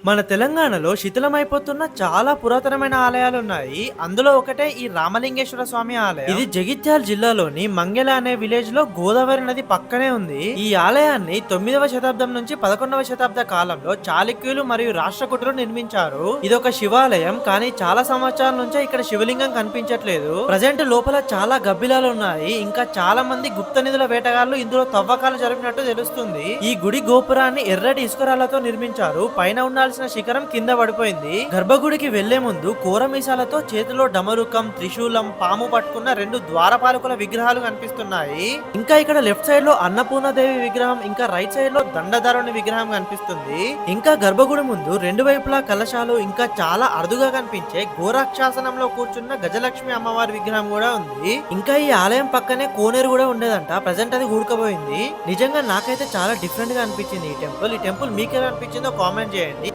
మన తెలంగాణలో శిథిలమైపోతున్న చాలా పురాతనమైన ఆలయాలు ఉన్నాయి. అందులో ఒకటే ఈ రామలింగేశ్వర స్వామి ఆలయం. ఇది జగిత్యాల జిల్లాలోని మంగెల అనే విలేజ్ లో గోదావరి నది పక్కనే ఉంది. ఈ ఆలయాన్ని 9వ శతాబ్దం నుంచి 11వ శతాబ్ద కాలంలో చాళుక్యులు మరియు రాష్ట్రకూటులు నిర్మించారు. ఇది ఒక శివాలయం, కానీ చాలా సంవత్సరాల నుంచే ఇక్కడ శివలింగం కనిపించట్లేదు. ప్రజెంట్ లోపల చాలా గబ్బిలాలు ఉన్నాయి. ఇంకా చాలా మంది గుప్త నిధుల వేటగాళ్లు ఇందులో తవ్వకాలు జరిపినట్టు తెలుస్తుంది. ఈ గుడి గోపురాన్ని ఎర్రటి ఇసుకరాలతో నిర్మించారు. పైన ఉండాల్సిన శిఖరం కింద పడిపోయింది. గర్భగుడికి వెళ్లే ముందు కోరమీసాలతో చేతిలో డమరుకం, త్రిశూలం, పాము పట్టుకున్న 2 ద్వారపాలకుల విగ్రహాలు కనిపిస్తున్నాయి. ఇంకా ఇక్కడ లెఫ్ట్ సైడ్ లో అన్నపూర్ణదేవి విగ్రహం, ఇంకా రైట్ సైడ్ లో దండధారుని విగ్రహం కనిపిస్తుంది. ఇంకా గర్భగుడి ముందు 2 వైపులా కలశాలు, ఇంకా చాలా అరుదుగా కనిపించే ఘోరాక్షాసనంలో కూర్చున్న గజలక్ష్మి అమ్మవారి విగ్రహం కూడా ఉంది. ఇంకా ఈ ఆలయం పక్కనే కోనేరు కూడా ఉండేదంట. ప్రజెంట్ అది ఊడుకపోయింది. నిజంగా నాకైతే చాలా డిఫరెంట్ గా అనిపించింది ఈ టెంపుల్. ఈ టెంపుల్ మీకెలా అనిపించిందో కామెంట్ చేయండి.